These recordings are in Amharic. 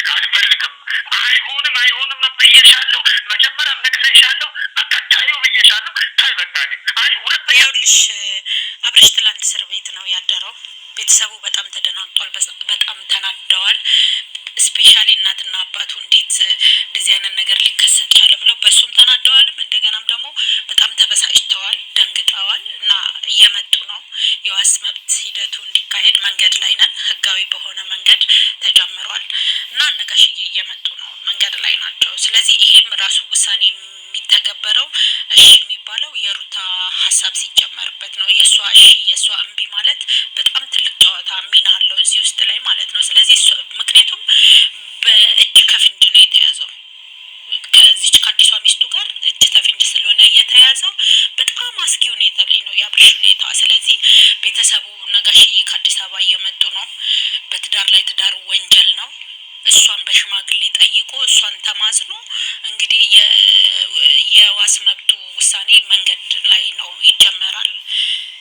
አልፈልግም። አይሆንም ነው ብዬሻለሁ። መጀመሪያም ነግሬሻለሁ። አቃታዩ ብዬሻለሁ። ታይ በቃ አይ ሁለተኛ ይኸውልሽ አብርሽ ትላንት እስር ቤት ነው ያደረው። ቤተሰቡ በጣም ተደናግጧል፣ በጣም ተናደዋል። ስፔሻሊ እናትና አባቱ እንዴት እንደዚህ አይነት ነገር ሊከሰት ቻለ ብለው በሱም ተናደዋልም እንደገናም ደግሞ በጣም ተበሳጭተዋል፣ ደንግጠዋል እና እየመጡ ነው። የዋስ መብት ሂደቱ እንዲካሄድ መንገድ ላይ ነን። ህጋዊ በሆነ መንገድ ተጀምሯል እና ነጋሽዬ እየመጡ ነው፣ መንገድ ላይ ናቸው። ስለዚህ ይሄም ራሱ ውሳኔ የሚተገበረው እሺ የሚባለው የሩታ ሀሳብ ሲጨመርበት ነው። የእሷ እሺ የእሷ እምቢ ማለት በጣም ትልቅ ጨዋታ ሚና አለው እዚህ ውስጥ ላይ ማለት ነው። ስለዚህ ምክንያቱም በእጅ ከፍንጅ ነው የተያዘው ከዚች ከአዲሷ ሚስቱ ጋር እጅ ተፍንጅ ስለሆነ እየተያዘው በጣም አስጊ ሁኔታ ላይ ነው የአብርሽ ሁኔታ። ስለዚህ ቤተሰቡ ነጋሽዬ ከአዲስ አበባ እየመጡ ነው። በትዳር ላይ ትዳር ወንጀል ነው። እሷን በሽማግሌ ጠይቆ እሷን ተማጽኖ እንግዲህ የዋስ መብቱ ውሳኔ መንገድ ላይ ነው ይጀመራል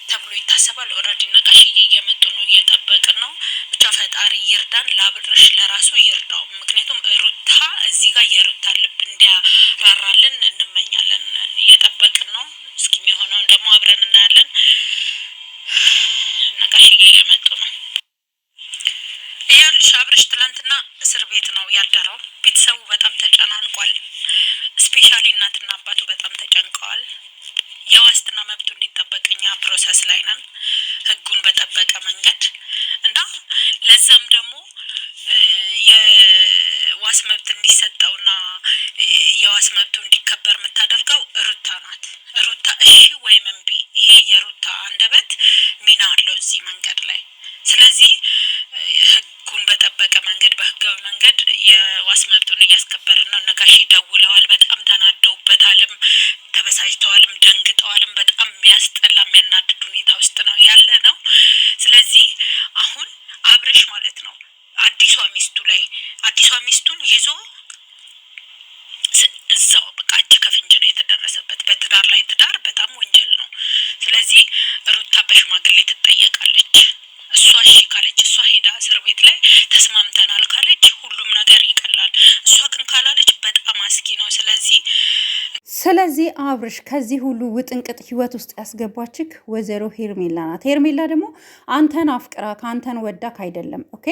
ተብሎ ይታሰባል። ኦልሬዲ ነጋሽዬ እየመጡ ነው፣ እየጠበቅን ነው። ብቻ ፈጣሪ ይርዳን፣ ለአብርሽ ለራሱ ይርዳው። ምክንያቱም ሩታ እዚህ ጋር የሩታ ልብ እንዲያራራልን እንመኛለን። እየጠበቅን ነው። እስኪ የሚሆነውን ደግሞ አብረን እናያለን። ነጋሽዬ እየመጡ ነው። ይኸውልሽ አብርሽ ትላንትና እስር ቤት ነው ያደረው። ቤተሰቡ በጣም ተጨናንቋል። ስፔሻሊ እናትና አባቱ በጣም ተጨንቀዋል። የዋስትና መብቱ እንዲጠበቅ እኛ ፕሮሰስ ላይ ነን፣ ህጉን በጠበቀ መንገድ እና ለዛም ደግሞ የዋስ መብት እንዲሰጠውና የዋስ መብቱ እንዲከበር የምታደርገው ሩታ ናት። ሩታ እሺ ወይም እምቢ፣ ይሄ የሩታ አንደበት ሚና አለው እዚህ መንገድ ላይ። ስለዚህ ህጉን በጠበቀ መንገድ በህጋዊ መንገድ የዋስ መብቱን እያስከበርን ነው። ነጋሽ ደውለዋል። በጣም ተናደውበታልም፣ ተበሳጭተዋልም፣ ደንግጠዋልም። በጣም የሚያስጠላ የሚያናድድ ሁኔታ ውስጥ ነው ያለ ነው። ስለዚህ አሁን አብርሽ ማለት ነው አዲሷ ሚስቱን ይዞ እዛው በቃ እጅ ከፍንጅ ነው የተደረሰበት። በትዳር ላይ ትዳር በጣም ወንጀል ነው። ስለዚህ ሩታ በሽማግሌ ትጠየቃለች። እሷ እሺ ካለች፣ እሷ ሄዳ እስር ቤት ላይ ተስማምተናል ካለች ሁሉም ነገር ይቀላል። እሷ ግን ካላለች በጣም አስጊ ነው። ስለዚህ አብርሽ ከዚህ ሁሉ ውጥንቅጥ ህይወት ውስጥ ያስገባችክ ወይዘሮ ሄርሜላ ናት። ሄርሜላ ደግሞ አንተን አፍቅራ ከአንተን ወዳክ አይደለም። ኦኬ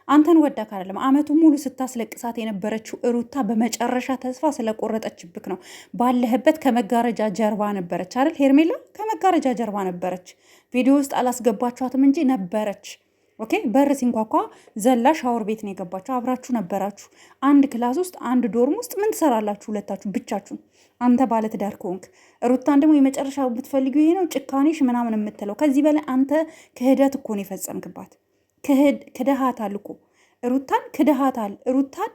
አንተን ወዳክ አይደለም። አመቱ ሙሉ ስታስለቅሳት የነበረችው ሩታ በመጨረሻ ተስፋ ስለቆረጠችብክ ነው። ባለህበት ከመጋረጃ ጀርባ ነበረች አይደል? ሄርሜላ ከመጋረጃ ጀርባ ነበረች። ቪዲዮ ውስጥ አላስገባችኋትም እንጂ ነበረች። ኦኬ በር ሲንኳኳ ዘላ ሻወር ቤት ነው የገባችሁ። አብራችሁ ነበራችሁ አንድ ክላስ ውስጥ አንድ ዶርም ውስጥ። ምን ትሰራላችሁ ሁለታችሁ ብቻችሁን? አንተ ባለ ትዳር ከሆንክ ሩታን ደግሞ የመጨረሻው ብትፈልጊው ይሄ ነው ጭካኔሽ ምናምን የምትለው። ከዚህ በላይ አንተ ክህደት እኮ ነው የፈጸምክባት። ክደሃታል እኮ ሩታን ክደሃታል። ሩታን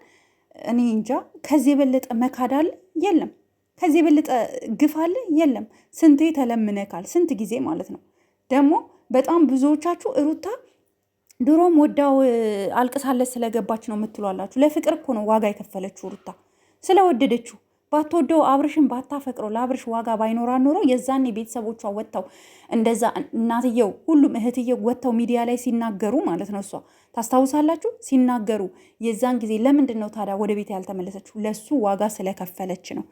እኔ እንጃ ከዚህ የበለጠ መካድ አለ? የለም። ከዚህ የበለጠ ግፍ አለ? የለም። ስንቴ ተለምነካል፣ ስንት ጊዜ ማለት ነው። ደግሞ በጣም ብዙዎቻችሁ ሩታ ድሮም ወዳው አልቅሳለች ስለገባች ነው የምትሏላችሁ። ለፍቅር እኮ ነው ዋጋ የከፈለችው ሩታ ስለወደደችው። ባትወደው አብርሽን ባታፈቅረው ለአብርሽ ዋጋ ባይኖራ ኖሮ የዛኔ ቤተሰቦቿ ወጥተው እንደዛ እናትየው ሁሉም እህትየው ወጥተው ሚዲያ ላይ ሲናገሩ ማለት ነው። እሷ ታስታውሳላችሁ ሲናገሩ የዛን ጊዜ ለምንድን ነው ታዲያ ወደ ቤት ያልተመለሰችው? ለሱ ዋጋ ስለከፈለች ነው።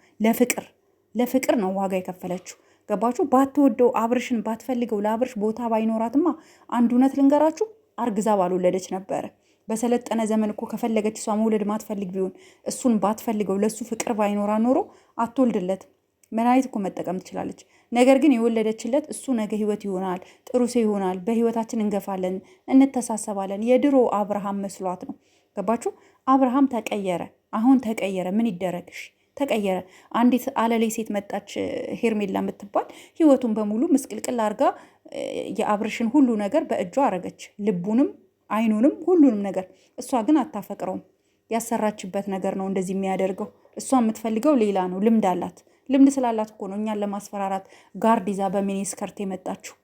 ለፍቅር ነው ዋጋ የከፈለችው። ገባችሁ? ባትወደው አብርሽን ባትፈልገው ለአብርሽ ቦታ ባይኖራትማ አንድ እውነት ልንገራችሁ አርግዛ ባልወለደች ነበረ። በሰለጠነ ዘመን እኮ ከፈለገች እሷ መውለድ ማትፈልግ ቢሆን እሱን ባትፈልገው ለሱ ፍቅር ባይኖራ ኖሮ አትወልድለትም። መድኃኒት እኮ መጠቀም ትችላለች። ነገር ግን የወለደችለት እሱ ነገ ህይወት ይሆናል፣ ጥሩ ሰው ይሆናል፣ በህይወታችን እንገፋለን፣ እንተሳሰባለን። የድሮ አብርሃም መስሏት ነው። ገባችሁ? አብርሃም ተቀየረ። አሁን ተቀየረ። ምን ይደረግሽ? ተቀየረ። አንዲት አለሌ ሴት መጣች ሄርሜላ የምትባል ህይወቱን በሙሉ ምስቅልቅል አርጋ የአብርሽን ሁሉ ነገር በእጇ አረገች። ልቡንም አይኑንም ሁሉንም ነገር። እሷ ግን አታፈቅረውም። ያሰራችበት ነገር ነው እንደዚህ የሚያደርገው። እሷ የምትፈልገው ሌላ ነው። ልምድ አላት። ልምድ ስላላት እኮ ነው እኛን ለማስፈራራት ጋርድ ይዛ በሚኒስከርት የመጣችሁ።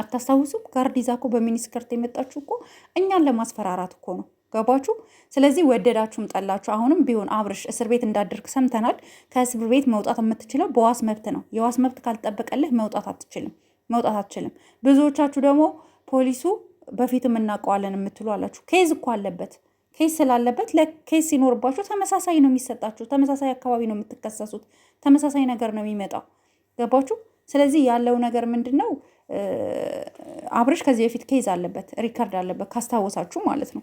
አታስታውሱም? ጋርድ ይዛ እኮ በሚኒስከርት የመጣችሁ እኮ እኛን ለማስፈራራት እኮ ነው። ገባችሁ? ስለዚህ ወደዳችሁም ጠላችሁ አሁንም ቢሆን አብርሽ እስር ቤት እንዳደርግ ሰምተናል። ከእስር ቤት መውጣት የምትችለው በዋስ መብት ነው። የዋስ መብት ካልጠበቀልህ መውጣት አትችልም። ብዙዎቻችሁ ደግሞ ፖሊሱ በፊትም እናውቀዋለን የምትሉ አላችሁ። ኬዝ እኮ አለበት። ኬስ ስላለበት ለኬስ ሲኖርባችሁ ተመሳሳይ ነው የሚሰጣችሁ። ተመሳሳይ አካባቢ ነው የምትከሰሱት። ተመሳሳይ ነገር ነው የሚመጣው። ገባችሁ? ስለዚህ ያለው ነገር ምንድን ነው? አብርሽ ከዚህ በፊት ኬዝ አለበት፣ ሪከርድ አለበት ካስታወሳችሁ ማለት ነው።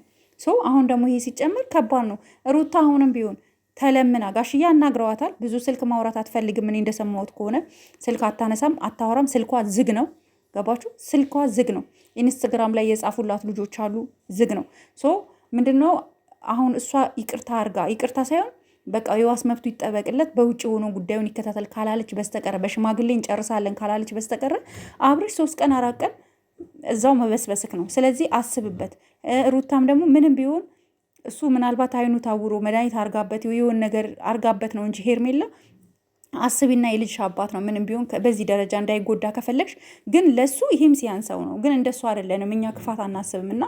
አሁን ደግሞ ይሄ ሲጨምር ከባድ ነው። ሩታ አሁንም ቢሆን ተለምና ጋሽዬ አናግረዋታል። ብዙ ስልክ ማውራት አትፈልግም። እኔ እንደሰማሁት ከሆነ ስልክ አታነሳም፣ አታወራም። ስልኳ ዝግ ነው። ገባችሁ? ስልኳ ዝግ ነው። ኢንስትግራም ላይ የጻፉላት ልጆች አሉ፣ ዝግ ነው። ምንድነው አሁን እሷ ይቅርታ ሳይሆን በቃ የዋስ መብቱ ይጠበቅለት፣ በውጭ ሆኖ ጉዳዩን ይከታተል ካላለች በስተቀረ በሽማግሌ እንጨርሳለን ካላለች በስተቀረ አብርሽ 3 ቀን 4 ቀን እዛው መበስበስክ ነው። ስለዚህ አስብበት። ሩታም ደግሞ ምንም ቢሆን እሱ ምናልባት አይኑ ታውሮ መድኃኒት አርጋበት የሆን ነገር አርጋበት ነው እንጂ ሄርሜላ አስቢና የልጅ አባት ነው። ምንም ቢሆን በዚህ ደረጃ እንዳይጎዳ ከፈለግሽ ግን ለሱ ይሄም ሲያንሰው ነው። ግን እንደሱ አይደለንም እኛ ክፋት አናስብም። እና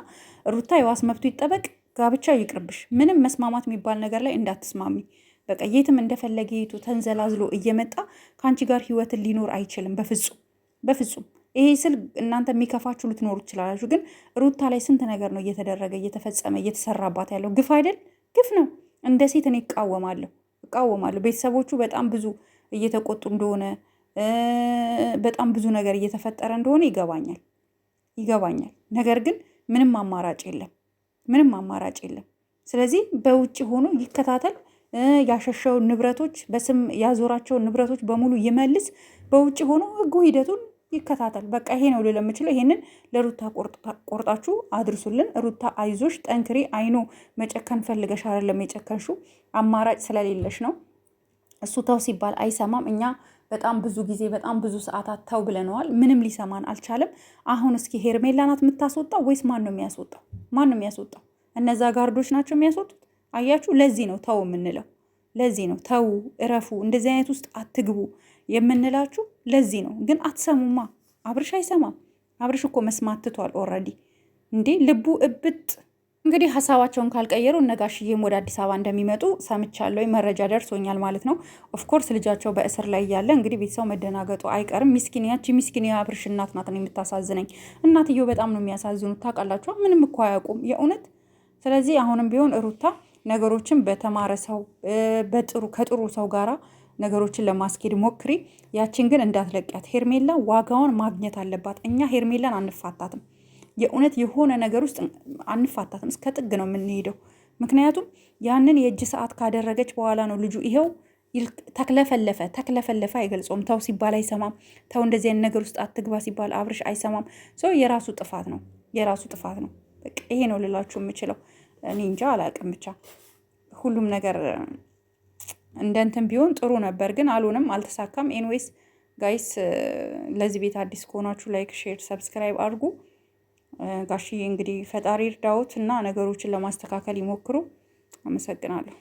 ሩታ የዋስ መብቱ ይጠበቅ፣ ጋብቻ ይቅርብሽ። ምንም መስማማት የሚባል ነገር ላይ እንዳትስማሚ። በቃ የትም እንደፈለገ የቱ ተንዘላዝሎ እየመጣ ከአንቺ ጋር ህይወትን ሊኖር አይችልም። በፍጹም በፍጹም። ይሄ ስል እናንተ የሚከፋችሁ ልትኖሩ ትችላላችሁ። ግን ሩታ ላይ ስንት ነገር ነው እየተደረገ እየተፈጸመ እየተሰራባት ያለው። ግፍ አይደል? ግፍ ነው። እንደ ሴት እኔ እቃወማለሁ። ቤተሰቦቹ በጣም ብዙ እየተቆጡ እንደሆነ በጣም ብዙ ነገር እየተፈጠረ እንደሆነ ይገባኛል። ነገር ግን ምንም አማራጭ የለም። ስለዚህ በውጭ ሆኖ ይከታተል። ያሸሸውን ንብረቶች በስም ያዞራቸውን ንብረቶች በሙሉ ይመልስ። በውጭ ሆኖ ህጉ ሂደቱን ይከታተል። በቃ ይሄ ነው ልል የምችለው። ይሄንን ለሩታ ቆርጣችሁ አድርሱልን። ሩታ አይዞሽ፣ ጠንክሪ። አይኖ መጨከን ፈልገሽ አይደለም የጨከንሹ፣ አማራጭ ስለሌለሽ ነው። እሱ ተው ሲባል አይሰማም። እኛ በጣም ብዙ ጊዜ በጣም ብዙ ሰዓታት ተው ብለነዋል። ምንም ሊሰማን አልቻለም። አሁን እስኪ ሄርሜላ ናት የምታስወጣው ወይስ ማን ነው የሚያስወጣው? እነዛ ጋርዶች ናቸው የሚያስወጡት። አያችሁ፣ ለዚህ ነው ተው የምንለው። ለዚህ ነው ተው፣ እረፉ፣ እንደዚህ አይነት ውስጥ አትግቡ የምንላችሁ ለዚህ ነው። ግን አትሰሙማ። አብርሽ አይሰማም። አብርሽ እኮ መስማት ትቷል ኦልሬዲ። እንዴ ልቡ እብጥ። እንግዲህ ሀሳባቸውን ካልቀየሩ እነጋሽዬም ወደ አዲስ አበባ እንደሚመጡ ሰምቻለሁ። መረጃ ደርሶኛል ማለት ነው። ኦፍኮርስ ልጃቸው በእስር ላይ እያለ እንግዲህ ቤተሰብ መደናገጡ አይቀርም። ሚስኪን የአብርሽ እናት ናት የምታሳዝነኝ። እናትየው በጣም ነው የሚያሳዝኑት። ታውቃላችሁ፣ ምንም እኮ አያውቁም የእውነት። ስለዚህ አሁንም ቢሆን ሩታ ነገሮችን በተማረ ሰው ከጥሩ ሰው ጋራ ነገሮችን ለማስኬድ ሞክሪ። ያችን ግን እንዳትለቂያት። ሄርሜላ ዋጋውን ማግኘት አለባት። እኛ ሄርሜላን አንፋታትም። የእውነት የሆነ ነገር ውስጥ አንፋታትም። እስከ ጥግ ነው የምንሄደው። ምክንያቱም ያንን የእጅ ሰዓት ካደረገች በኋላ ነው ልጁ ይሄው ተክለፈለፈ አይገልጸውም። ተው ሲባል አይሰማም። ተው እንደዚህ አይነት ነገር ውስጥ አትግባ ሲባል አብርሽ አይሰማም። የራሱ ጥፋት ነው። በቃ ይሄ ነው ልላችሁ የምችለው። እኔ እንጃ አላውቅም። ብቻ ሁሉም ነገር እንደንትን ቢሆን ጥሩ ነበር፣ ግን አልሆነም፣ አልተሳካም። ኤንዌይስ ጋይስ፣ ለዚህ ቤት አዲስ ከሆናችሁ ላይክ፣ ሼር፣ ሰብስክራይብ አድርጉ። ጋሽዬ እንግዲህ ፈጣሪ እርዳዎት እና ነገሮችን ለማስተካከል ይሞክሩ። አመሰግናለሁ።